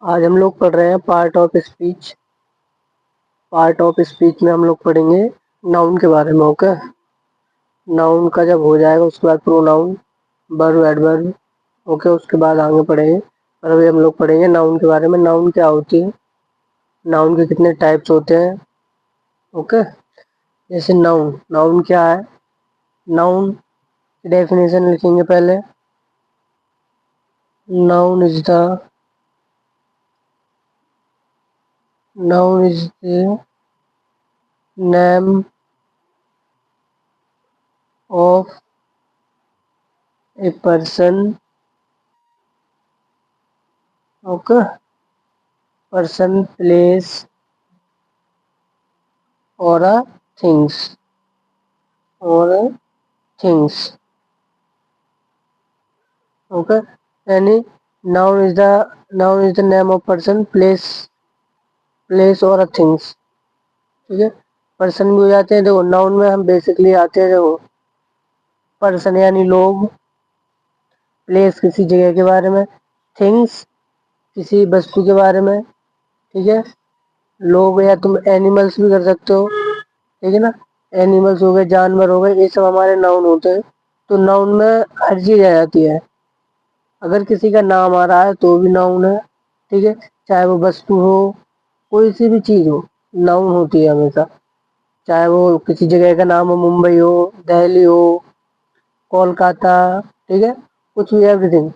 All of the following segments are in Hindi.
आज हम लोग पढ़ रहे हैं part of speech. Part of speech में हम लोग पढ़ेंगे नाउन के बारे में। ओके, नाउन का जब हो जाएगा उसके बाद प्रोनाउन, वर्ब, एडवर्ब। ओके, उसके बाद आगे पढ़ेंगे। और अभी हम लोग पढ़ेंगे नाउन के बारे में। नाउन क्या होती है, नाउन के कितने टाइप्स होते हैं। ओके, जैसे नाउन, नाउन क्या है। नाउन की डेफिनेशन लिखेंगे पहले। Noun is the name of a person. Okay, person, place और a things और things। ओके, यानी noun is the name of person, place और a things। ठीक है, पर्सन भी हो जाते हैं। देखो, नाउन में हम बेसिकली आते हैं, देखो, पर्सन यानी लोग, प्लेस किसी जगह के बारे में, थिंग्स किसी वस्तु के बारे में। ठीक है, लोग या तुम एनिमल्स भी कर सकते हो। ठीक है ना, एनिमल्स हो गए, जानवर हो गए, ये सब हमारे नाउन होते हैं। तो नाउन में हर चीज आ जाती है। अगर किसी का नाम आ रहा है तो भी नाउन है। ठीक है, चाहे वो वस्तु हो, कोई सी भी चीज हो, नाउन होती है हमेशा। चाहे वो किसी जगह का नाम हो, मुंबई हो, दिल्ली हो, कोलकाता। ठीक है, कुछ भी, एवरीथिंग।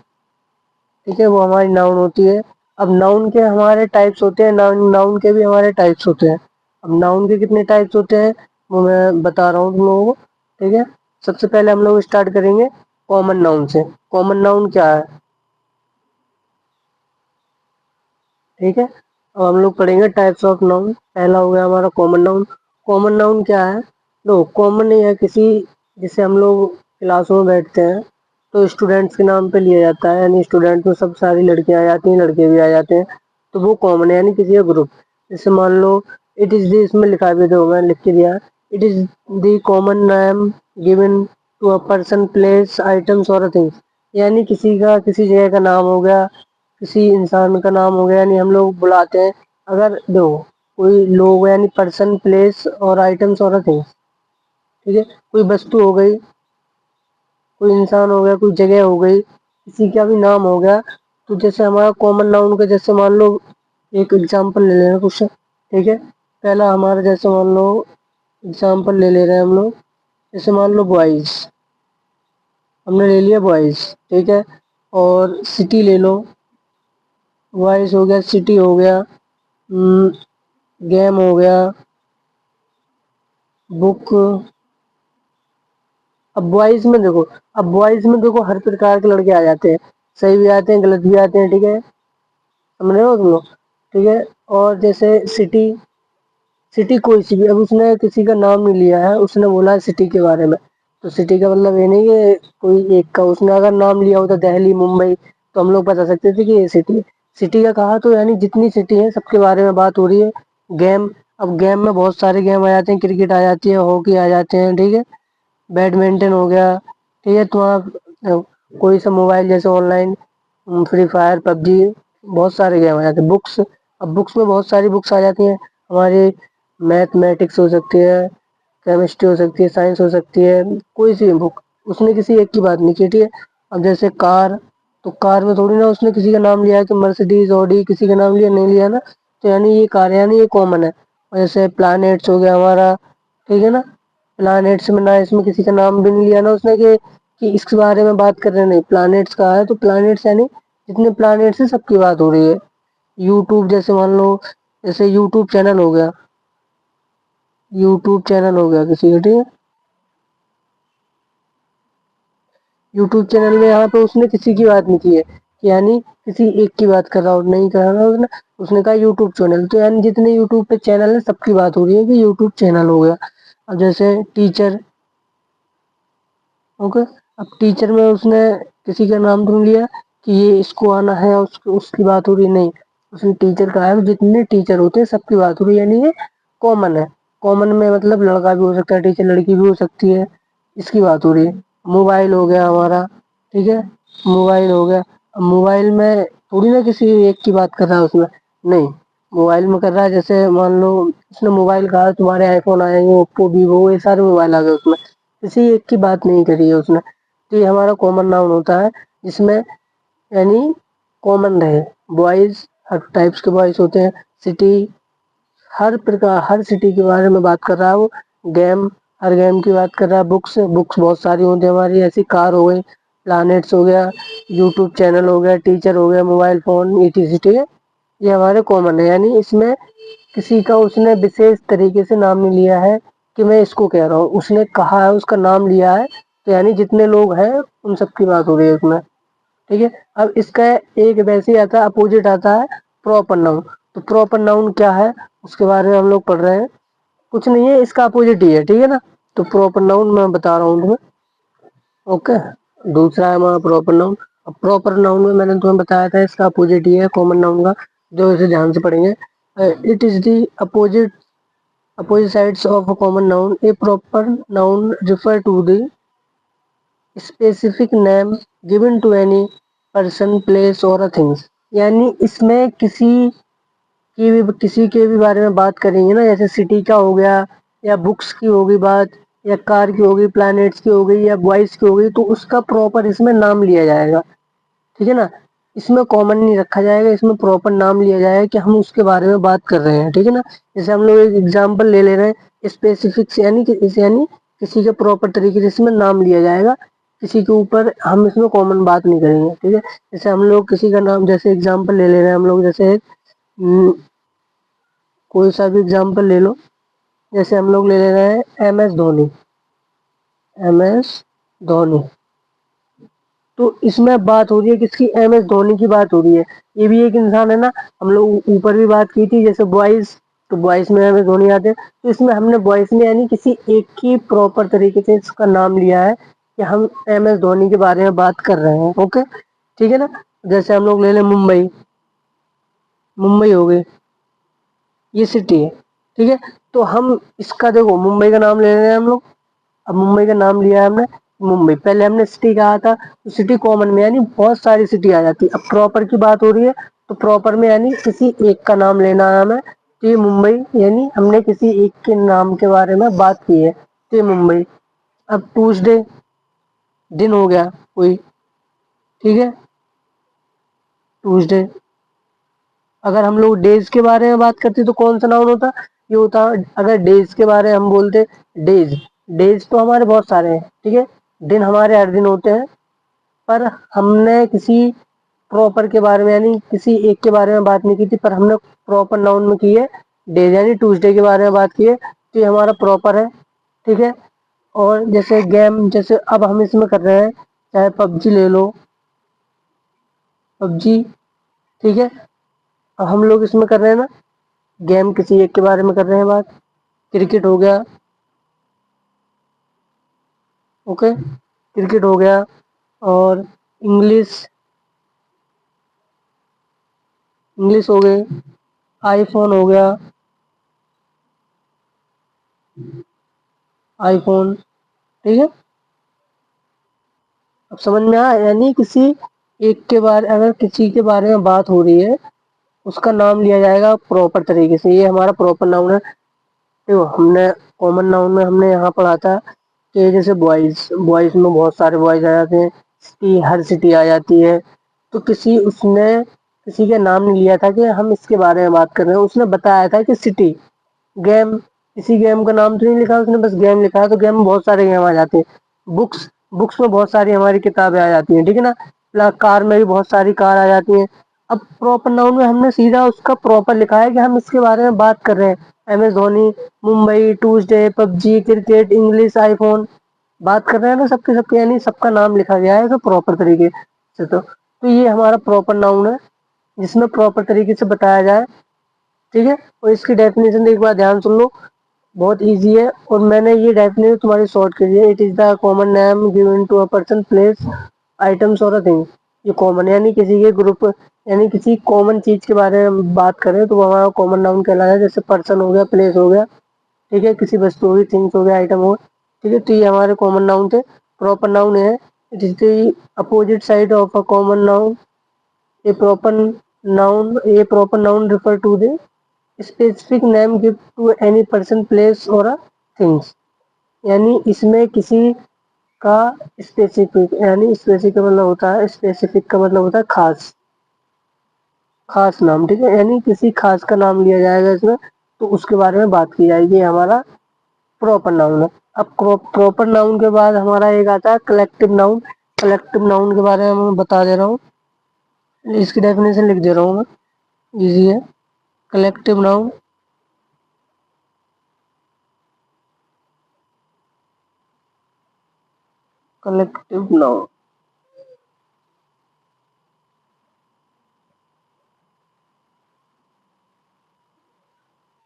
ठीक है, वो हमारी नाउन होती है। अब नाउन के हमारे टाइप्स होते हैं, नाउन के भी हमारे टाइप्स होते हैं। अब नाउन के कितने टाइप्स होते हैं वो मैं बता रहा हूँ तुम लोगों को। ठीक है, सबसे पहले हम लोग स्टार्ट करेंगे कॉमन नाउन से। कॉमन नाउन क्या है, ठीक है। अब हम लोग पढ़ेंगे टाइप्स ऑफ नाउन। पहला हो गया हमारा कॉमन नाउन। कॉमन नाउन क्या है, लो, कॉमन नहीं है किसी, जैसे हम लोग क्लासों में बैठते हैं तो स्टूडेंट्स के नाम पे लिया जाता है, यानी स्टूडेंट में सब सारी लड़कियां आ जाती हैं, लड़के भी आ जाते हैं, तो वो कॉमन है, यानी किसी का ग्रुप। जैसे मान लो, इट इज दी, इसमें लिखा भी तो मैं लिख के दिया, it is the common name given to a person, place, items और थिंग्स। यानी किसी का किसी जगह का नाम हो गया, किसी इंसान का नाम हो गया, यानी हम लोग बुलाते हैं। अगर दो कोई लोग, यानी पर्सन, प्लेस और आइटम्स और थिंग्स। ठीक है, कोई वस्तु हो गई, कोई इंसान हो गया, कोई जगह हो गई, किसी का भी नाम हो गया। तो जैसे हमारा कॉमन नाउन का, जैसे मान लो एक एग्जांपल ले लेना कुछ। ठीक है, पहला हमारा, जैसे मान लो एग्जांपल ले ले रहे हैं हम लोग, जैसे मान लो बॉयज, हमने ले लिया बॉयज। ठीक है, और सिटी ले लो, बॉयज हो गया, सिटी हो गया, गेम हो गया, बुक। अब बॉयज में देखो हर प्रकार के लड़के आ जाते हैं, सही भी आते हैं, गलत भी आते हैं। ठीक है, समझ रहे हो तुम लोग। ठीक है, और जैसे सिटी, सिटी कोई सी भी, अब उसने किसी का नाम नहीं लिया है, उसने बोला है सिटी के बारे में, तो सिटी का मतलब ये नहीं कि कोई एक का, उसने अगर नाम लिया होता दिल्ली, मुंबई, तो हम लोग बता सकते थे कि ये सिटी है। सिटी का कहा तो यानी जितनी सिटी है सबके बारे में बात हो रही है। गेम, अब गेम में बहुत सारे गेम आ जाते हैं, क्रिकेट आ जाती है, हॉकी आ जाते हैं। ठीक है, बैडमिंटन हो गया। ठीक है, तो आप कोई सा मोबाइल, जैसे ऑनलाइन फ्री फायर, पबजी, बहुत सारे गेम आ जाते हैं। बुक्स, अब बुक्स में बहुत सारी बुक्स आ जाती हैं हमारी। मैथमेटिक्स हो सकती है, केमिस्ट्री हो सकती है, साइंस हो सकती है, कोई सी भी बुक। उसने किसी एक की बात नहीं की। ठीक है, अब जैसे कार, तो कार में थोड़ी ना उसने किसी का नाम लिया है कि मर्सिडीज, ऑडी, किसी का नाम लिया नहीं लिया ना, तो यानी ये कार, यानी ये कॉमन है। और जैसे प्लैनेट्स हो गया हमारा, ठीक है ना, प्लैनेट्स में ना, इसमें किसी का नाम भी नहीं लिया ना उसने कि इसके बारे में बात कर रहे हैं, नहीं, प्लैनेट्स का है तो प्लैनेट्स यानी जितने प्लैनेट्स है सबकी बात हो रही है। यूट्यूब, जैसे मान लो, जैसे यूट्यूब चैनल हो गया, यूट्यूब चैनल हो गया किसी का। ठीक है, यूट्यूब चैनल में यहाँ पे उसने किसी की बात नहीं की है, कि यानी किसी एक की बात कर रहा हो, नहीं कर रहा उसने, उसने कहा यूट्यूब चैनल, तो यानी जितने यूट्यूब पे चैनल है सबकी बात हो रही है कि यूट्यूब चैनल हो गया। अब जैसे टीचर, ओके, अब टीचर में उसने किसी का नाम ढूंढ लिया कि ये इसको आना है, उसकी बात हो रही नहीं, उसने टीचर कहा है, जितने टीचर होते हैं सबकी बात हो रही है, यानी ये कॉमन है। कॉमन में मतलब लड़का भी हो सकता है टीचर, लड़की भी हो सकती है, इसकी बात हो रही है। मोबाइल हो गया हमारा, ठीक है, मोबाइल हो गया। अब मोबाइल में थोड़ी ना किसी एक की बात कर रहा है उसमें, नहीं, मोबाइल में कर रहा है। जैसे मान लो उसने मोबाइल कहा, तुम्हारे आईफोन आएंगे, ओप्पो वीवो ये सारे मोबाइल आ गए, उसमें किसी एक की बात नहीं करी है उसने। तो ये हमारा कॉमन नाउन होता है, जिसमें यानी कॉमन रहे। बॉयज, हर टाइप्स के बॉयज होते हैं। सिटी, हर प्रकार, हर सिटी के बारे में बात कर रहा है वो। गेम, हर गेम की बात कर रहा है। बुक्स, बुक्स बहुत सारी होती है हमारी, ऐसी कार हो गई, प्लैनेट्स हो गया, यूट्यूब चैनल हो गया, टीचर हो गया, मोबाइल फोन, etc, ठीक है। ये हमारे कॉमन है, यानी इसमें किसी का उसने विशेष तरीके से नाम नहीं लिया है कि मैं इसको कह रहा हूँ, उसने कहा है, उसका नाम लिया है, तो यानी जितने लोग हैं उन सब की बात हो रही है उसमें, ठीक है। अब इसका एक वैसे ही आता है, अपोजिट आता है, प्रॉपर नाउन। तो प्रॉपर नाउन क्या है, उसके बारे में हम लोग पढ़ रहे हैं। कुछ नहीं है, इसका अपोजिट ही है, ठीक है ना। तो प्रॉपर नाउन मैं बता रहा हूँ तुम्हें, ओके। दूसरा है हमारा प्रॉपर नाउन। अब प्रॉपर नाउन में मैंने तुम्हें बताया था, इसका अपोजिट ही है कॉमन नाउन का, जो इसे ध्यान से पढ़ेंगे। It is the opposite sides of a common noun. A proper noun refer to the specific name given to any person, place और अ थिंग्स। यानी इसमें किसी के भी बारे में बात करेंगे ना, जैसे सिटी का हो गया, या बुक्स की होगी बात, या कार की होगी, प्लैनेट्स की हो गई, या बॉयज की हो गई, तो उसका प्रॉपर इसमें नाम लिया जाएगा, ठीक है ना। इसमें कॉमन नहीं रखा जाएगा, इसमें प्रॉपर नाम लिया जाएगा कि हम उसके बारे में बात कर रहे हैं, ठीक है ना। जैसे हम लोग एक एग्जांपल ले ले रहे हैं, स्पेसिफिक से, यानी कि इसे, यानी किसी के प्रॉपर तरीके से इसमें नाम लिया जाएगा, किसी के ऊपर हम इसमें कॉमन बात नहीं करेंगे, ठीक है। जैसे हम लोग किसी का नाम, जैसे एग्जाम्पल ले ले रहे हैं हम लोग, जैसे कोई सा भी एग्जाम्पल ले लो। जैसे हम लोग ले ले रहे हैं MS धोनी, MS धोनी। तो इसमें बात हो रही है किसकी, MS धोनी की बात हो रही है। ये भी एक इंसान है ना। हम लोग ऊपर भी बात की थी, जैसे बॉयज, तो बॉयज में MS धोनी आते हैं। तो इसमें हमने बॉयज में यानी किसी एक की प्रॉपर तरीके से इसका नाम लिया है कि हम MS धोनी के बारे में बात कर रहे हैं, ओके, ठीक है ना। जैसे हम लोग ले लें मुंबई, मुंबई हो गई, ये सिटी है, ठीक है। तो हम इसका देखो, मुंबई का नाम ले रहे हैं हम लोग। अब मुंबई का नाम लिया है हमने, मुंबई, पहले हमने सिटी कहा था, तो सिटी कॉमन में, यानी बहुत सारी सिटी आ जाती है। अब प्रॉपर की बात हो रही है, तो प्रॉपर में यानी किसी एक का नाम लेना है हमें, तो ये मुंबई, यानी हमने किसी एक के नाम के बारे में बात की है, तो ये मुंबई। अब ट्यूसडे, दिन हो गया कोई, ठीक है, ट्यूसडे। अगर हम लोग डेज के बारे में बात करते तो कौन सा नाउन होता, ये होता, अगर डेज के बारे में हम बोलते, डेज, डेज तो हमारे बहुत सारे हैं, ठीक है, दिन हमारे हर दिन होते हैं। पर हमने किसी प्रॉपर के बारे में, यानी किसी एक के बारे में बात नहीं की थी, पर हमने प्रॉपर नाउन में की है, डेज, यानी ट्यूसडे के बारे में बात की है, तो ये हमारा प्रॉपर है, ठीक है। और जैसे गेम, जैसे अब हम इसमें कर रहे हैं, चाहे पबजी ले लो, पबजी, ठीक है। अब हम लोग इसमें कर रहे हैं ना, गेम, किसी एक के बारे में कर रहे हैं बात। क्रिकेट हो गया, ओके, क्रिकेट हो गया। और इंग्लिश, इंग्लिश हो गए, आईफोन हो गया, आईफोन, ठीक है। अब समझ में आया, यानी किसी एक के बारे, अगर किसी के बारे में बात हो रही है, उसका नाम लिया जाएगा प्रॉपर तरीके से, ये हमारा प्रॉपर नाउन है। देखो, हमने कॉमन नाउन में हमने यहाँ पढ़ा था कि जैसे बॉयज, बॉयज में बहुत सारे बॉयज आ जाते हैं, सिटी, हर सिटी आ जाती है। तो किसी, उसने किसी का नाम नहीं लिया था कि हम इसके बारे में बात कर रहे हैं, उसने बताया था कि सिटी। गेम, किसी गेम का नाम तो नहीं लिखा उसने, बस गेम लिखा है, तो गेम में बहुत सारे गेम आ जाते हैं। बुक्स, बुक्स में बहुत सारी हमारी किताबें आ जाती हैं, ठीक है ना। कार में भी बहुत सारी कार आ जाती हैं। अब प्रॉपर नाउन में हमने सीधा उसका प्रॉपर लिखा है कि हम इसके बारे में बात कर रहे हैं। MS Dhoni, Mumbai, Tuesday, PUBG, cricket, English, iPhone, बात कर रहे हैं ना सबके सबके, यानी सबका नाम लिखा गया है तो प्रॉपर तरीके से। तो ये हमारा प्रॉपर नाउन है, जिसमें प्रॉपर तरीके से बताया जाए, ठीक है। और इसकी डेफिनेशन एक बार ध्यान सुन लो, बहुत इजी है, और मैंने ये डेफिनेशन तुम्हारी शॉर्ट कर दी है। It is the common name given to a person, place, items और अ थिंग। ये कॉमन, यानी किसी के ग्रुप, यानी किसी कॉमन चीज के बारे में बात करें तो वो हमारा कॉमन नाउन कहलाता है। जैसे पर्सन हो गया, प्लेस हो गया, ठीक है, किसी वस्तु होगी, थिंग्स हो गया, आइटम हो गया, ठीक है। तो ये हमारे कॉमन नाउन थे। प्रॉपर नाउन है, it is the opposite side of a common noun, A proper noun refer to the specific name given to any person, place or a things। यानी इसमें किसी का स्पेसिफिक, यानी स्पेसिफिक का मतलब होता है, स्पेसिफिक का मतलब होता है खास, खास नाम, ठीक है। यानी किसी खास का नाम लिया जाएगा इसमें, तो उसके बारे में बात की जाएगी, ये हमारा प्रॉपर नाउन है। अब प्रॉपर नाउन के बाद हमारा एक आता है कलेक्टिव नाउन। कलेक्टिव नाउन के बारे में मैं बता दे रहा हूँ, इसकी डेफिनेशन लिख दे रहा हूँ मैं, इजी है। कलेक्टिव नाउन, कलेक्टिव नाउन,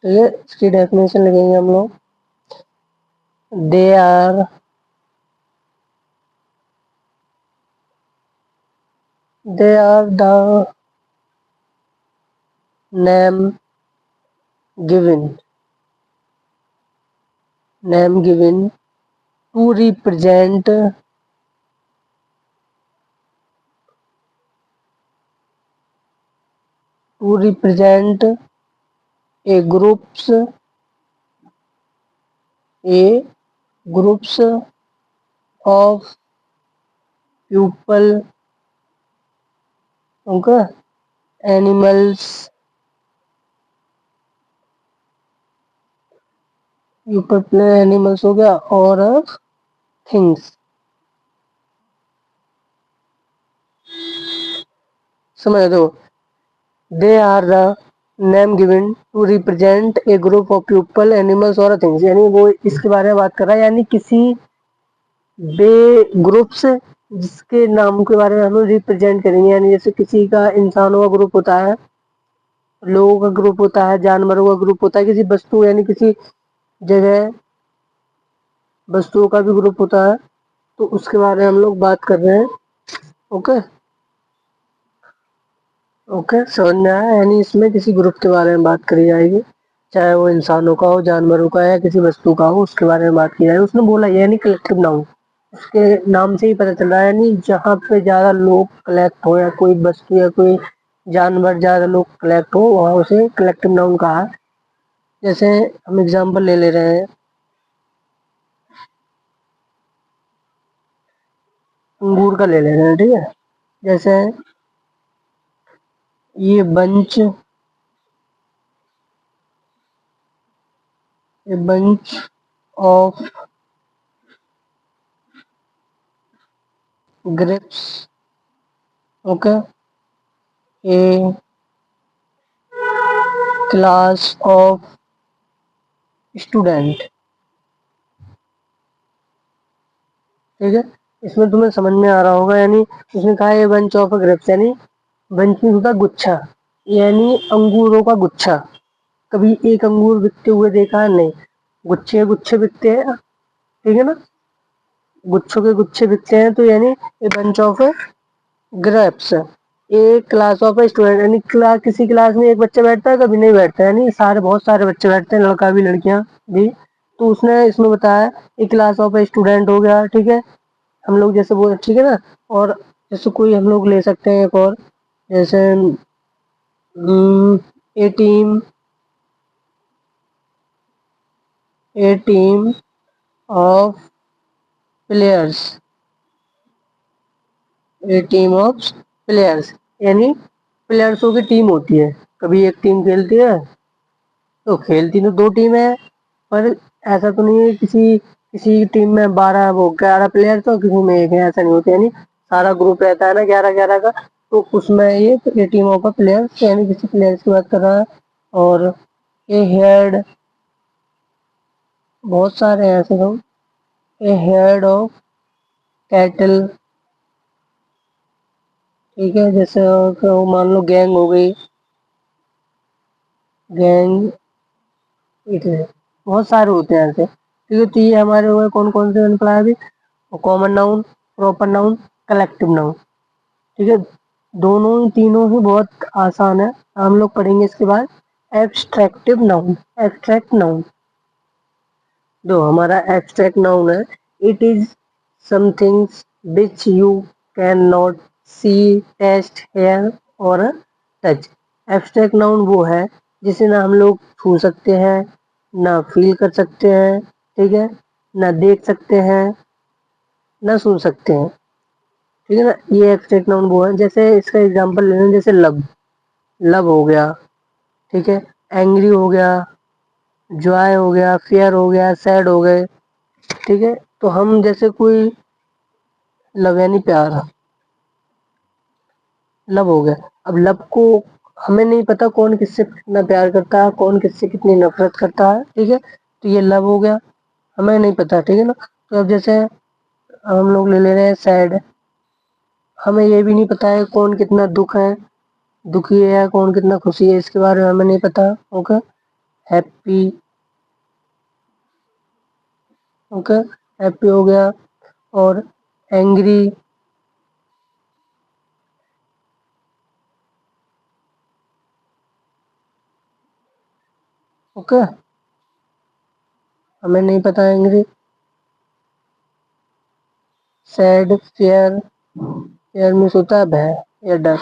तो ये इसकी डेफिनेशन लिखेंगे हम लोग। They are the name given to represent a groups of people, okay, animals, animals हो गया, और थिंग्स। समझ दो, they are the name given to represent a group of people, animals और थिंग्स। यानी वो इसके बारे में बात कर रहा है, यानी किसी बे ग्रुप्स जिसके नाम के बारे में हम रिप्रेजेंट करेंगे। यानी जैसे किसी का इंसानों का ग्रुप होता है, लोगों का ग्रुप होता है, जानवरों का ग्रुप होता है, किसी वस्तु यानी किसी जगह वस्तुओं का भी ग्रुप होता है, तो उसके बारे में हम लोग बात कर रहे हैं। ओके ओके, समझ में आया। यानी इसमें किसी ग्रुप के बारे में बात करी जाएगी, चाहे वो इंसानों का हो, जानवरों का, या किसी वस्तु का हो, उसके बारे में बात की जाएगी। उसने बोला यानी कलेक्टिव नाउन, उसके नाम से ही पता चल रहा है, यानी जहाँ पे ज्यादा लोग कलेक्ट हो, या कोई वस्तु या कोई जानवर ज्यादा लोग कलेक्ट हो, वहाँ उसे कलेक्टिव नाउन कहा है। जैसे हम एग्जाम्पल ले रहे हैं, अंगूर का ले रहे हैं, ठीक है। जैसे ये bunch of grapes, okay, A class of student, ठीक है। इसमें तुम्हें समझ में आ रहा होगा, यानी उसने कहा ये बंच ऑफ ग्रेप्स, यानी बंच में होता गुच्छा, यानी अंगूरों का गुच्छा। कभी एक अंगूर बिकते हुए देखा है? नहीं, गुच्छे गुच्छे बिकते हैं, ठीक है ना, गुच्छों के गुच्छे बिकते हैं। तो यानी ए बंच ऑफ ग्रेप्स, एक क्लास ऑफ स्टूडेंट, यानी क्लास, किसी क्लास में एक बच्चा बैठता है, कभी नहीं बैठता है, यानी सारे बहुत सारे बच्चे बैठते हैं, लड़का भी लड़कियां भी। तो उसने इसमें बताया एक क्लास ऑफ स्टूडेंट हो गया, ठीक है। हम लोग जैसे वो, ठीक है ना। और जैसे कोई हम लोग ले सकते हैं एक और, जैसे a team, of players, a team of players, यानी प्लेयर्सों की टीम होती है। कभी एक टीम खेलती है, तो खेलती तो दो टीम है, पर ऐसा तो नहीं है किसी किसी टीम में 12 वो 11 प्लेयर, तो किसी में एक है, ऐसा नहीं होता। यानी सारा ग्रुप रहता है ना 11-11 का, तो उसमें ये टीम ऑफ प्लेयर्स, यानी किसी प्लेयर्स की बात कर रहा है। और ए हेड, बहुत सारे हैं ऐसे लोग, ए हेड ऑफ कैटल, ठीक है। जैसे मान लो गैंग हो गई, गैंग, इतने बहुत सारे होते हैं ऐसे, ठीक है। तो ये हमारे हुए कौन कौन से मैंने पढ़ाया अभी, common noun, proper noun, collective noun, ठीक है। दोनों ही, तीनों ही बहुत आसान है। हम लोग पढ़ेंगे इसके बाद एब्स्ट्रैक्टिव नाउन। एब्स्ट्रैक्ट नाउन, जो हमारा एब्स्ट्रैक्ट नाउन है, it is somethings which you can not see, taste, hear, और टच। एब्स्ट्रैक्ट नाउन वो है जिसे ना हम लोग छू सकते हैं, ना फील कर सकते हैं, ठीक है, ना देख सकते हैं, ना सुन सकते हैं, ठीक है ना। ये एब्स्ट्रैक्ट नाउन वो है। जैसे इसका एग्जांपल ले लें, जैसे लव, लव हो गया, ठीक है, एंग्री हो गया, जॉय हो गया, फियर हो गया, सैड हो गए, ठीक है। तो हम जैसे कोई लव यानी प्यार, लव हो गया। अब लव को हमें नहीं पता कौन किससे कितना प्यार करता है, कौन किससे कितनी नफरत करता है, ठीक है। तो ये लव हो गया, हमें नहीं पता, ठीक है ना। तो अब जैसे हम लोग ले ले रहे हैं सैड, हमें ये भी नहीं पता है कौन कितना दुख है, दुखी है, कौन कितना खुशी है, इसके बारे में हमें नहीं पता। ओके। हैप्पी, ओके, हैप्पी हो गया। और एंग्री, ओके, हमें नहीं पता angry. Sad, fear, fear means होता है भय या डर,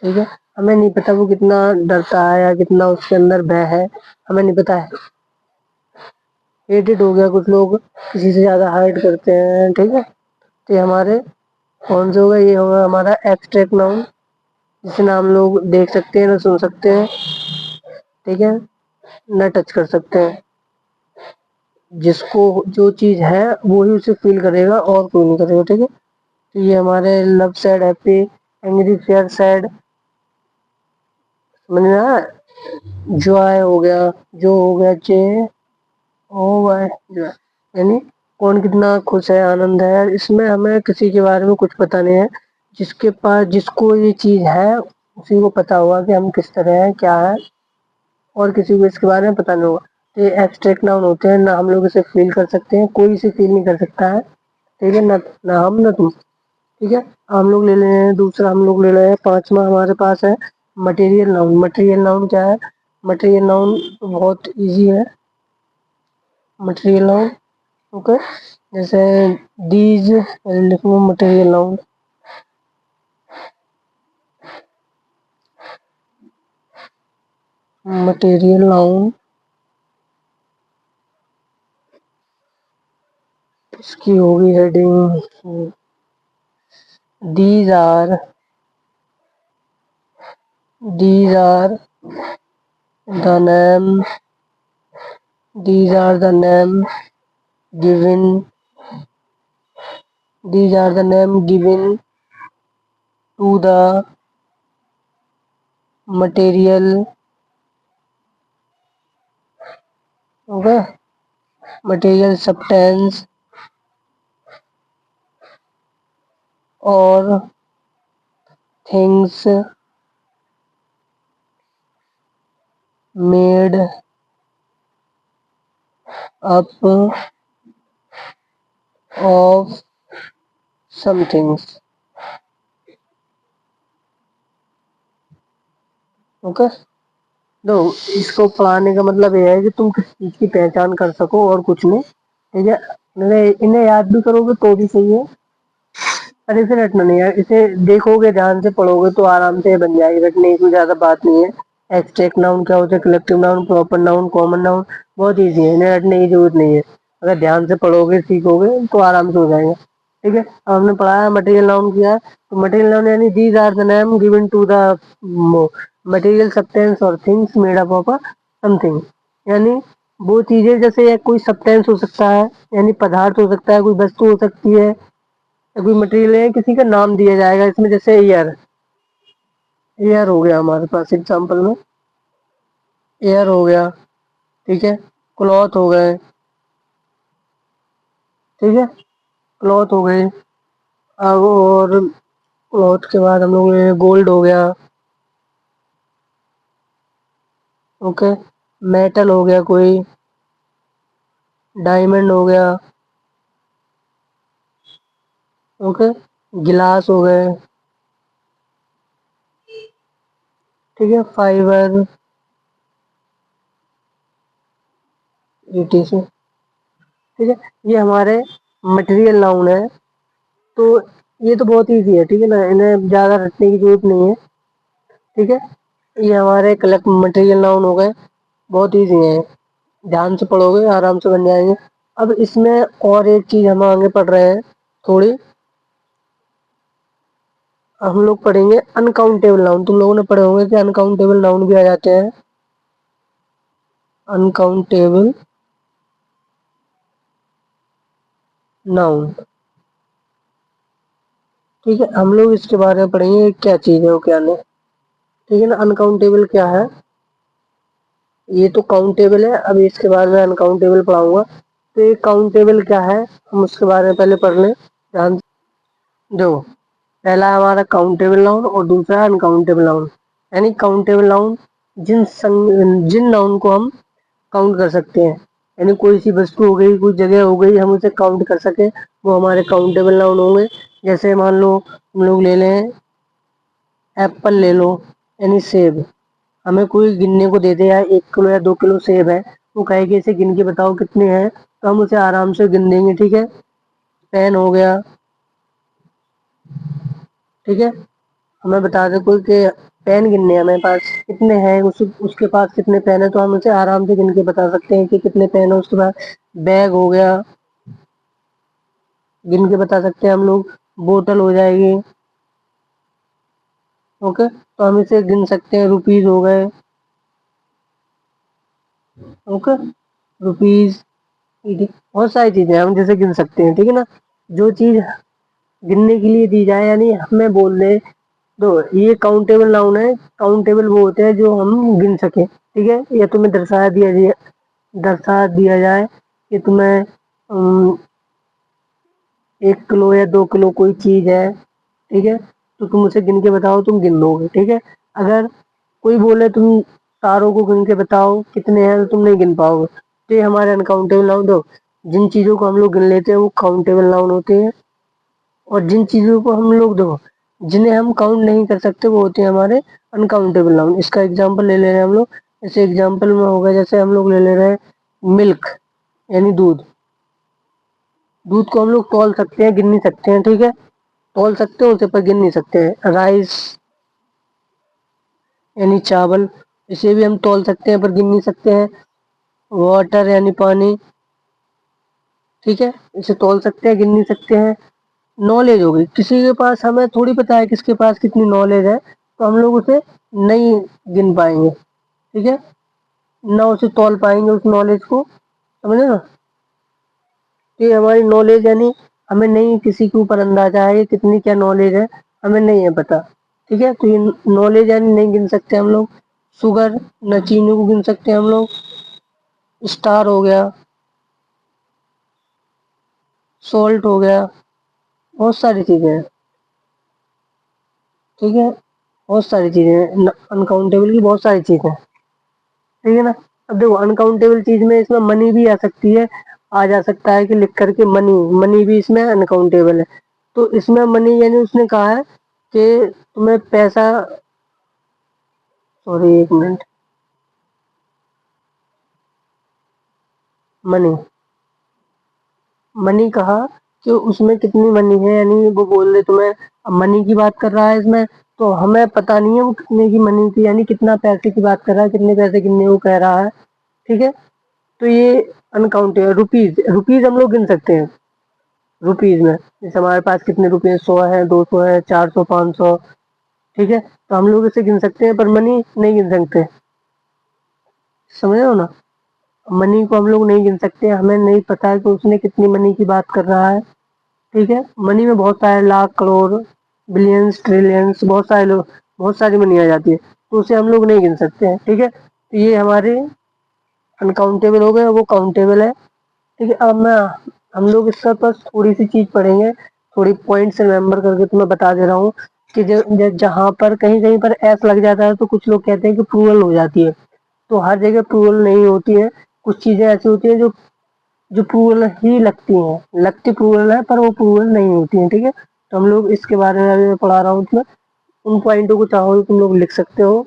ठीक है। हमें नहीं पता वो कितना डरता है या कितना उसके अंदर भय है, हमें नहीं पता है। हेटेड हो गया, कुछ लोग किसी से ज्यादा हाइड करते हैं, ठीक है। तो ये हमारे कौन से होगा, ये होगा हमारा एब्स्ट्रैक्ट नाउन, जिसे ना हम लोग देख सकते हैं, ना सुन सकते हैं, ठीक है, ना टच कर सकते हैं। जिसको जो चीज है वो ही उसे फील करेगा और कोई नहीं करेगा, ठीक है। तो ये हमारे love, sad, happy, angry, fair, sad, समझ में आया। जॉय हो गया, जो हो गया जे ओ वाई, जॉय यानी कौन कितना खुश है, आनंद है। इसमें हमें किसी के बारे में कुछ पता नहीं है। जिसके पास जिसको ये चीज है उसी को पता होगा कि हम किस तरह हैं, क्या है, और किसी को इसके बारे में पता नहीं होगा। तो ये एब्स्ट्रैक्ट नाउन होते हैं, ना हम लोग इसे फील कर सकते हैं, कोई इसे फील नहीं कर सकता है, ठीक है ना, ना हम ना तुम, ठीक है। हम लोग ले रहे हैं दूसरा, हम लोग ले रहे हैं पांचवा हमारे पास है मटेरियल नाउन। मटेरियल नाउन क्या है? मटेरियल नाउन बहुत इजी है। मटेरियल नाउन, ओके, जैसे दीज, लिखो मटेरियल नाउन, मटेरियल नाउन, इसकी होगी heading, these are, these are the name, these are the name given, these are the name given to the material, okay, material substance or things made up of some things, okay. तो इसको पढ़ाने का मतलब ये है कि तुम किस चीज की पहचान कर सको और कुछ नहीं, ठीक है। इन्हें याद भी करोगे तो भी सही है, पर इसे रटना नहीं है। इसे देखोगे, ध्यान से पढ़ोगे तो आराम से बन जाएगी, रटने की कोई ज्यादा बात नहीं है। एब्स्ट्रैक्ट नाउन क्या होता है, collective noun, proper noun, common noun, बहुत इजी है, इन्हें रटने की जरूरत नहीं है। अगर ध्यान से पढ़ोगे, सीखोगे तो आराम से हो जाएगा, ठीक है। अब हमने पढ़ा है मटेरियल नाउन किया है, तो मटेरियल नाउन यानी these are the name given to the material substance और things made up of something, यानी वो चीजें, जैसे कोई सब्सटेंस हो सकता है यानी पदार्थ हो सकता है, कोई वस्तु हो सकती है, कोई मटेरियल है, किसी का नाम दिया जाएगा इसमें। जैसे एयर, एयर हो गया हमारे पास एग्जांपल में, एयर हो गया, ठीक है। क्लॉथ हो गए, ठीक है, क्लॉथ हो गए। अब और क्लॉथ के बाद हम लोग गोल्ड हो गया, ओके, मेटल हो गया, कोई डायमंड हो गया, ओके, गिलास हो गए, ठीक है, फाइबर, ईटीसी, ठीक है। ये हमारे मटेरियल नाउन है। तो ये तो बहुत ईजी है, ठीक है ना, इन्हें ज़्यादा रटने की जरूरत नहीं है। ठीक है। ये हमारे कलेक्ट मटेरियल नाउन हो गए, बहुत ईजी है, ध्यान से पढ़ोगे आराम से बन जाएंगे। अब इसमें और एक चीज हम आगे पढ़ रहे हैं थोड़ी, हम लोग पढ़ेंगे अनकाउंटेबल नाउन। तुम लोगों ने पढ़े होंगे कि अनकाउंटेबल नाउन भी आ जाते हैं, अनकाउंटेबल नाउन। ठीक है, हम लोग इसके बारे में पढ़ेंगे क्या चीज है वो क्या नहीं। ठीक है ना, अनकाउंटेबल क्या है, ये तो काउंटेबल है, अब इसके बाद में अनकाउंटेबल पढ़ाऊंगा। तो ये काउंटेबल क्या है हम उसके बारे में पहले पढ़ लें ध्यान से। दो, पहला हमारा काउंटेबल नाउन और दूसरा अनकाउंटेबल नाउन। यानी काउंटेबल नाउन जिन नाउन को हम काउंट कर सकते हैं, यानी कोई सी वस्तु हो गई, कोई जगह हो गई, हम उसे काउंट कर सके, वो हमारे काउंटेबल नाउन होंगे। जैसे मान लो हम लोग ले लें एप्पल ले लो, यानी सेब। हमें कोई गिनने को दे दे यार 1 किलो या 2 किलो सेब है, वो कहेगी इसे गिन के बताओ कितने हैं, तो हम उसे आराम से गिन देंगे। ठीक है, पेन हो गया, ठीक है, हमें बता दे कोई के पेन गिनने हैं हमारे पास कितने हैं, उसके पास कितने पेन है, तो हम उसे आराम से गिन के बता सकते हैं कि कितने पेन है। उसके बाद बैग हो गया, गिन के बता सकते हैं हम लोग। बोतल हो जाएगी, ओके, तो हम इसे गिन सकते हैं। रुपीज हो गए, ओके, रुपीज, बहुत सारी चीजें हम जैसे गिन सकते हैं। ठीक है ना, जो चीज गिनने के लिए दी जाए, यानी हमें बोल दे तो ये काउंटेबल नाउन है। काउंटेबल वो होते हैं जो हम गिन सके। ठीक है, या तुम्हें दर्शा दिया जाए कि तुम्हें 1 किलो या 2 किलो कोई चीज है, ठीक है, तो तुम उसे गिन के बताओ, तुम गिन लोगे। ठीक है, अगर कोई बोले तुम तारों को गिन के बताओ कितने हैं, तो तुम नहीं गिन पाओगे। तो ये हमारे अनकाउंटेबल नाउन। दो, जिन चीजों को हम लोग गिन लेते हैं वो काउंटेबल नाउन होते हैं, और जिन चीजों को हम लोग दो जिन्हें हम काउंट नहीं कर सकते वो होते हैं हमारे अनकाउंटेबल नाउन। इसका एग्जांपल ले ले रहे हैं हम लोग, जैसे एग्जांपल में होगा, जैसे हम लोग ले ले रहे हैं मिल्क, यानी दूध। दूध को हम लोग तौल सकते हैं, गिन नहीं सकते हैं। ठीक है, तौल सकते हैं उसे पर गिन नहीं सकते हैं। राइस यानी चावल, इसे भी हम तौल सकते हैं पर गिन नहीं सकते हैं। वाटर यानी पानी, ठीक है, इसे तौल सकते हैं, गिन नहीं सकते हैं। नॉलेज हो गई, किसी के पास हमें थोड़ी पता है किसके पास कितनी नॉलेज है, तो हम लोग उसे नहीं गिन पाएंगे। ठीक है, ना उसे तौल पाएंगे उस नॉलेज को, समझे ना। तो ये हमारी नॉलेज, यानी हमें नहीं किसी के ऊपर अंदाजा है ये कितनी क्या नॉलेज है, हमें नहीं है पता। ठीक है, तो ये नॉलेज यानी नहीं गिन सकते हम लोग। शुगर, न चीनी को गिन सकते हैं हम लोग। स्टार हो गया, सॉल्ट हो गया, बहुत सारी चीजें हैं। ठीक है, बहुत सारी चीजें हैं, अनकाउंटेबल की बहुत सारी चीजें हैं। ठीक है ना, अब देखो अनकाउंटेबल चीज में इसमें मनी भी आ सकती है, आ जा सकता है कि लिख करके मनी, मनी भी इसमें अनकाउंटेबल है। तो इसमें मनी यानी उसने कहा है कि तुम्हें पैसा, सॉरी एक मिनट, मनी, मनी कहा कि उसमें कितनी मनी है, यानी वो बोल रहे तुम्हें, अब मनी की बात कर रहा है इसमें, तो हमें पता नहीं है वो कितने की मनी थी, यानी कितना पैसे की बात कर रहा है, कितने पैसे कितने वो कह रहा है। ठीक है, तो ये अनकाउंटेबल। रुपीज, रुपीज हम लोग गिन सकते हैं। रुपीज में जैसे हमारे पास कितने रुपए, 100 है, 200 है, 400, 500। ठीक है, तो हम लोग इसे गिन सकते हैं पर मनी नहीं गिन सकते, समझ रहे हो ना। मनी को हम लोग नहीं गिन सकते, हमें नहीं पता है कि उसने कितनी मनी की बात कर रहा है। ठीक है, मनी में बहुत सारे लाख, करोड़, बिलियंस, ट्रिलियंस, बहुत सारे लोग, बहुत सारी मनी आ जाती है, तो उसे हम लोग नहीं गिन सकते हैं। ठीक है, तो ये हमारे अनकाउंटेबल हो गए, वो काउंटेबल है। ठीक है, अब मैं हम लोग इसका पर थोड़ी सी चीज पढ़ेंगे, थोड़ी पॉइंट्स रिमेम्बर करके तुम्हें बता दे रहा हूँ कि जहाँ पर कहीं कहीं पर एस लग जाता है तो कुछ लोग कहते हैं कि प्लूरल हो जाती है, तो हर जगह प्लूरल नहीं होती है। कुछ चीजें ऐसी होती है जो जो प्लूरल ही लगती हैं, लगती प्लूरल है पर वो प्लूरल नहीं होती हैं। ठीक है, तो हम लोग इसके बारे में अभी मैं पढ़ा रहा हूँ तुम्हें, उन पॉइंटों को चाहो तो तुम लोग लिख सकते हो।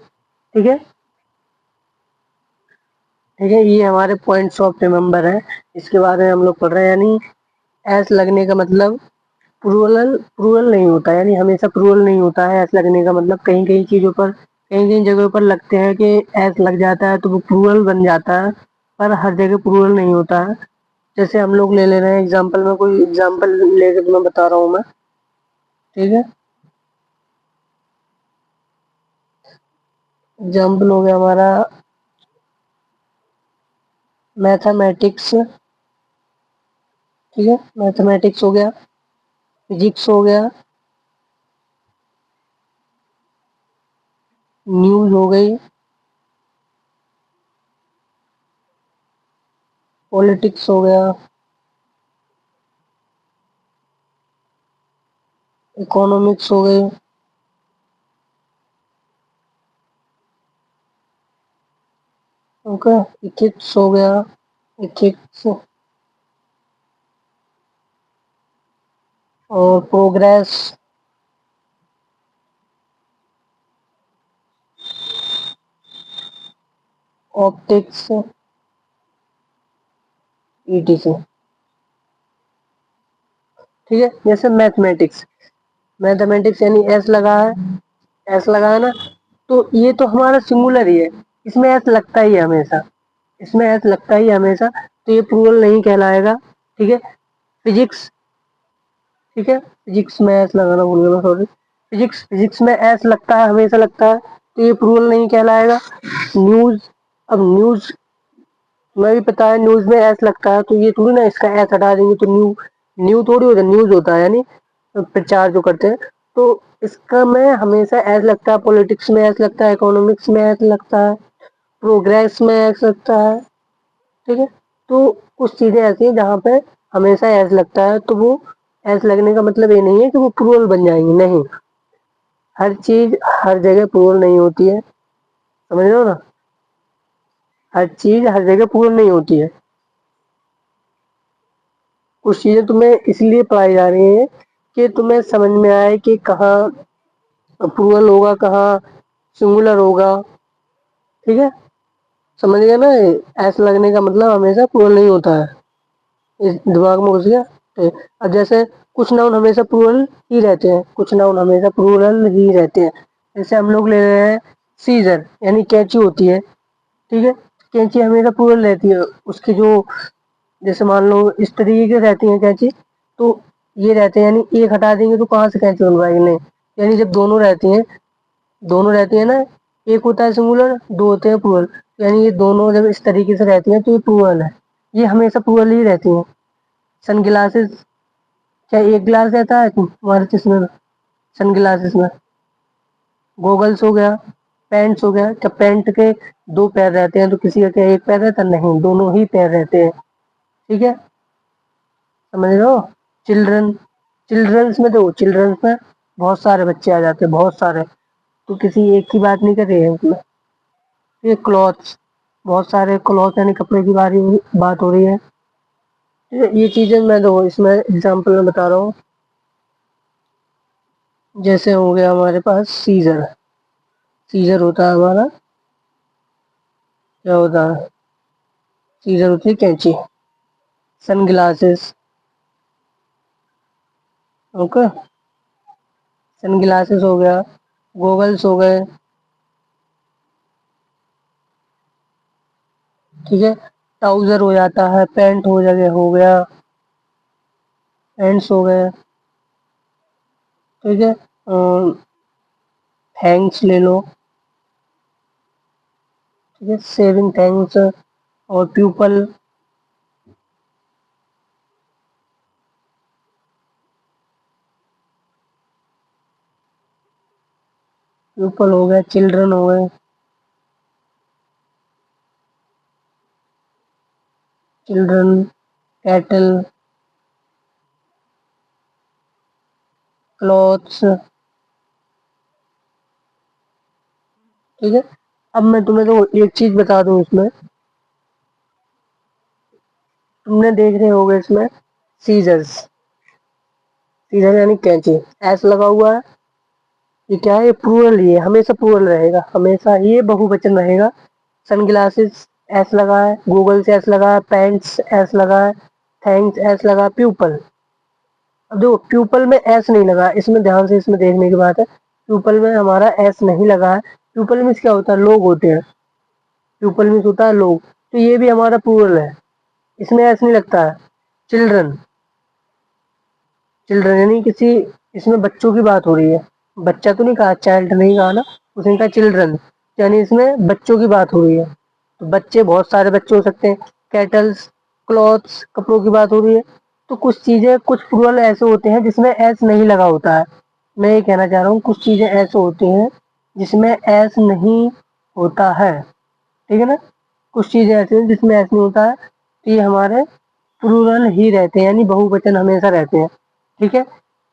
ठीक है, ठीक है, ये हमारे पॉइंट्स ऑफ रिमेम्बर है, इसके बारे में हम लोग पढ़ रहे हैं। यानी एस लगने का मतलब प्लूरल, प्लूरल नहीं होता, यानी हमेशा प्लूरल नहीं होता है एस लगने का मतलब। कहीं कहीं चीजों पर कहीं कहीं जगह पर लगते हैं कि एस लग जाता है तो वो प्लूरल बन जाता है, पर हर जगह प्लूरल नहीं होता है। जैसे हम लोग ले रहे हैं एग्जाम्पल में, कोई एग्जाम्पल लेकर तुम्हें बता रहा हूँ मैं, ठीक है। एग्जाम्पल हो गया हमारा मैथमेटिक्स, ठीक है, मैथमेटिक्स हो गया, फिजिक्स हो गया, न्यूज हो गई, पॉलिटिक्स हो गया, इकोनॉमिक्स हो गई, ओके, इथिक्स हो गया, इथिक्स, और प्रोग्रेस, ऑप्टिक्स, ईटीसी, ठीक है। जैसे मैथमेटिक्स, मैथमेटिक्स यानी एस लगा है, एस लगा है ना, तो ये तो हमारा सिंगुलर ही है, इसमें एस लगता ही है हमेशा, इसमें एस लगता ही है हमेशा, तो ये प्लूरल नहीं कहलाएगा, ठीक है। फिजिक्स, ठीक है, फिजिक्स में एस लगाना भूल गया मैं, सॉरी। फिजिक्स में एस लगता है, हमेशा लगता है, तो ये प्लूरल नहीं कहलाएगा। न्यूज, अब न्यूज में भी पता है, न्यूज में एस लगता है, तो ये थोड़ी ना इसका एस हटा देंगे तो न्यू, न्यू थोड़ी होता है, न्यूज होता है, यानी प्रचार जो करते हैं, तो इसका में हमेशा एस लगता है। पॉलिटिक्स में एस लगता है, इकोनॉमिक्स में एस लगता है, प्रोग्रेस में एस लगता है, ठीक है। तो कुछ चीजें ऐसी हैं जहाँ पे हमेशा एस लगता है, तो वो एस लगने का मतलब ये नहीं है कि वो प्लूरल बन जाएंगी, नहीं, हर चीज हर जगह प्लूरल नहीं होती है, समझ रहे हो ना, हर चीज हर जगह प्लूरल नहीं होती है। कुछ चीजें तुम्हें इसलिए पढ़ाई जा रही है कि तुम्हें समझ में आए कि कहाँ प्लूरल होगा, कहाँ सिंगुलर होगा, ठीक है, समझ गया ना। एस लगने का मतलब हमेशा प्लूरल नहीं होता है, इस दिमाग में घुस गया। अब जैसे कुछ नाउन हमेशा प्लूरल ही रहते हैं, कुछ नाउन हमेशा प्लूरल ही रहते हैं। जैसे हम लोग ले रहे हैं सीजर, यानी कैंची होती है, ठीक है, कैंची हमेशा प्लूरल रहती है, उसके जो, जैसे मान लो इस तरीके की रहती है कैंची, तो ये रहते हैं, यानी एक हटा देंगे तो कहाँ से कैंची बन पाएगी, नहीं, यानी जब दोनों रहती हैं, दोनों रहती है ना, एक होता है सिंगुलर, दो होते हैं प्लूरल, यानी ये दोनों जब इस तरीके से रहती हैं तो ये प्लूरल है, ये हमेशा प्लूरल ही रहती हैं। सन ग्लासेस, क्या एक ग्लास रहता है तुम्हारे चश्मे में, सन ग्लासेस में। गोगल्स हो गया, पैंट्स हो गया, क्या पैंट के दो पैर रहते हैं तो किसी का क्या एक पैर रहता है, नहीं, दोनों ही पैर रहते हैं, ठीक है, समझ रहे हो। चिल्ड्रन, चिल्ड्रंस में तो चिल्ड्रंस में बहुत सारे बच्चे आ जाते हैं, बहुत सारे, तो किसी एक की बात नहीं कर रहे हैं उसमें। ये क्लॉथ्स, बहुत सारे क्लॉथ यानी कपड़े की बात हो रही है, ये चीजें मैं तो इसमें एग्जांपल में बता रहा हूँ। जैसे हो गया हमारे पास सीजर, सीजर होता है हमारा, क्या होता है, सीजर होती है कैंची। Sun glasses, okay, sun glasses हो गया, गोगल्स हो गए, ठीक है, ट्राउजर हो जाता है, पैंट हो जगह हो गया, पैंट्स हो गए, ठीक है, थैंक्स ले लो, ठीक है, सेविंग थैंक्स, और प्यूपल, प्यूपल हो गया, चिल्ड्रन हो गए, चिल्ड्रन, कैटल, क्लॉथ्स, ठीक है। अब मैं तुम्हें तो एक चीज बता दूं इसमें, तुमने देख रहे होगे इसमें सीजर्स, सीजर यानी कैंची, एस लगा हुआ है, ये क्या है, ये प्लूरल ही है, हमेशा प्लूरल रहेगा, हमेशा ये बहुवचन रहेगा। सन ग्लासेस एस लगा है, गूगल से एस लगा है, पैंट्स एस लगा है, थैंक्स एस लगा, प्यूपल, अब देखो प्यूपल में एस नहीं लगा, इसमें ध्यान से इसमें देखने की बात है, प्यूपल में हमारा एस नहीं लगा है, प्यूपल मीन्स क्या होता है, लोग होते हैं, प्यूपल मीन्स होता है लोग, तो ये भी हमारा प्लूरल है, इसमें ऐसा नहीं लगता है। चिल्ड्रन, चिल्ड्रन यानी किसी, इसमें बच्चों की बात हो रही है, बच्चा तो नहीं कहा, चाइल्ड नहीं कहा ना, उसने कहा चिल्ड्रन, यानी इसमें बच्चों की बात हो रही है। तो बच्चे बहुत सारे बच्चे हो सकते हैं, कैटल्स, क्लॉथ्स, कपड़ों की बात हो रही है। तो कुछ चीजें, कुछ प्लूरल ऐसे होते हैं जिसमें एस नहीं लगा होता है। मैं ये कहना चाह रहा हूँ, कुछ चीजें ऐसे होती हैं जिसमें एस नहीं होता है, ठीक है ना। कुछ चीजें ऐसी हैं जिसमें एस नहीं होता है, तो ये हमारे प्लूरल ही रहते हैं, यानी बहुवचन हमेशा रहते हैं, ठीक है।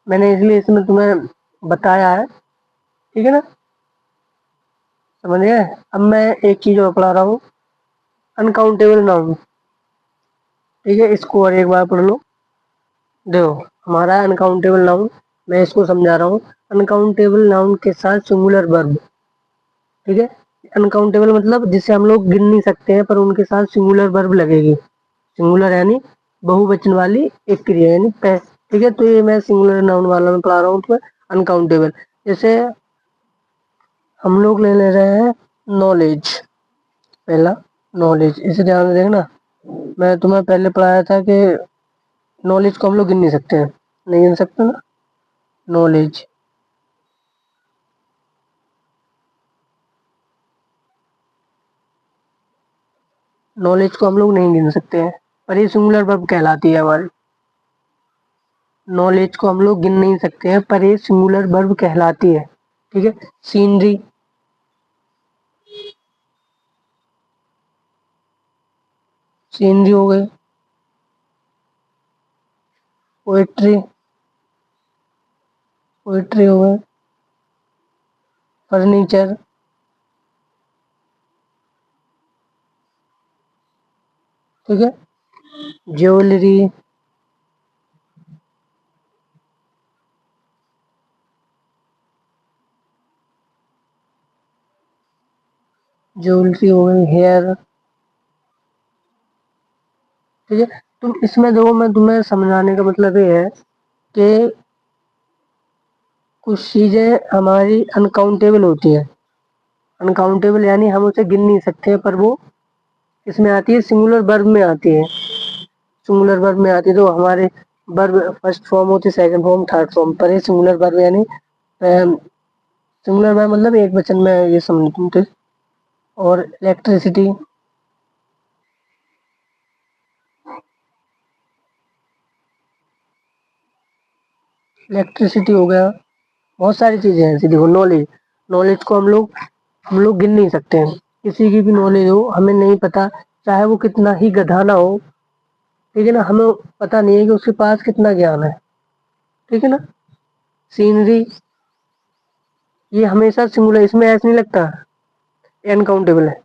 मैंने इसलिए इसमें तुम्हें बताया है, ठीक है ना, समझ गए। अब मैं एक चीज और पढ़ा रहा हूँ, अनकाउंटेबल नाउन, ठीक है, इसको और एक बार पढ़ लो। देखो, हमारा अनकाउंटेबल नाउन, मैं इसको समझा रहा हूँ। अनकाउंटेबल नाउन के साथ सिंगुलर वर्ब, ठीक है। अनकाउंटेबल मतलब जिसे हम लोग गिन नहीं सकते हैं, पर उनके साथ सिंगुलर वर्ब लगेगी। सिंगुलर यानी बहुवचन वाली एक क्रिया, यानी ठीक है। तो ये मैं सिंगुलर नाउन वाला में पढ़ा रहा हूँ तो अनकाउंटेबल। जैसे हम लोग ले ले रहे हैं नॉलेज, पहला नॉलेज, इसे ध्यान से देखना। मैं तुम्हें पहले पढ़ाया था कि नॉलेज को हम लोग गिन नहीं सकते हैं, नहीं गिन सकते ना, नॉलेज। नॉलेज को हम लोग नहीं गिन सकते हैं, पर ये सिंगुलर वर्ब कहलाती है हमारी। नॉलेज को हम लोग गिन नहीं सकते हैं, पर ये सिंगुलर वर्ब कहलाती है, ठीक है। सीनरी, सीनरी हो गई। पोएट्री, पोएट्री हो गई। फर्नीचर, ठीक है। ज्वेलरी, ज्वेलरी हो गई। हेयर, ठीक है। तुम इसमें देखो, मैं तुम्हें समझाने का मतलब ये है कि कुछ चीजें हमारी अनकाउंटेबल होती है। अनकाउंटेबल यानी हम उसे गिन नहीं सकते, पर वो इसमें आती है, सिंगुलर वर्ब में आती है। सिंगुलर वर्ब में आती है तो हमारे वर्ब फर्स्ट फॉर्म होती है, सेकंड फॉर्म, थर्ड फॉर्म, पर ये सिंगुलर वर्ब यानी सिंगुलर वर्ब मतलब एक वचन में, ये समझ तुम, ठीक। और इलेक्ट्रिसिटी, इलेक्ट्रिसिटी हो गया। बहुत सारी चीजें हैं ऐसी। देखो नॉलेज, नॉलेज को हम लोग गिन नहीं सकते हैं। किसी की भी नॉलेज हो, हमें नहीं पता, चाहे वो कितना ही गधा ना हो, ठीक है ना, हमें पता नहीं है कि उसके पास कितना ज्ञान है, ठीक है ना। सीनरी, ये हमेशा सिंगुलर, इसमें ऐसा नहीं लगता, अनकाउंटेबल है।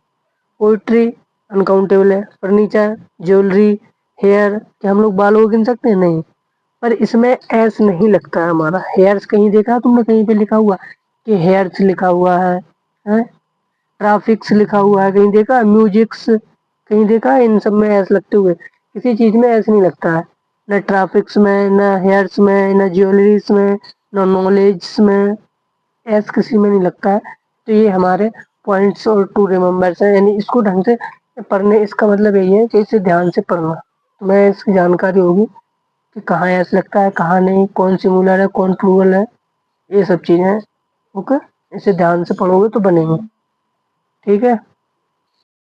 पोइट्री अनकाउंटेबल है। फर्नीचर, ज्वेलरी, हेयर, क्या हम लोग बालों को गिन सकते हैं? नहीं। पर इसमें एस नहीं लगता है हमारा। हेयर्स कहीं देखा तुमने, कहीं पे लिखा हुआ कि हेयर्स लिखा हुआ है? ट्रैफिक्स लिखा हुआ है कहीं देखा? म्यूजिक्स कहीं देखा? इन सब में एस लगते हुए किसी चीज में एस नहीं लगता है, न ट्रैफिक्स में, न हेयर्स में, न ज्वेलरीज में, न नॉलेज में, एस किसी में नहीं लगता है। तो ये हमारे पॉइंट्स और टू रिमेम्बर्स है, यानी इसको ढंग से पढ़ने, इसका मतलब यही है कि इसे ध्यान से पढ़ना, तुम्हें इसकी जानकारी होगी कि कहाँ एस लगता है, कहाँ नहीं, कौन सिंगुलर है, कौन प्लूरल है, ये सब चीजें। ओके, इसे ध्यान से पढ़ोगे तो बनेंगे, ठीक है।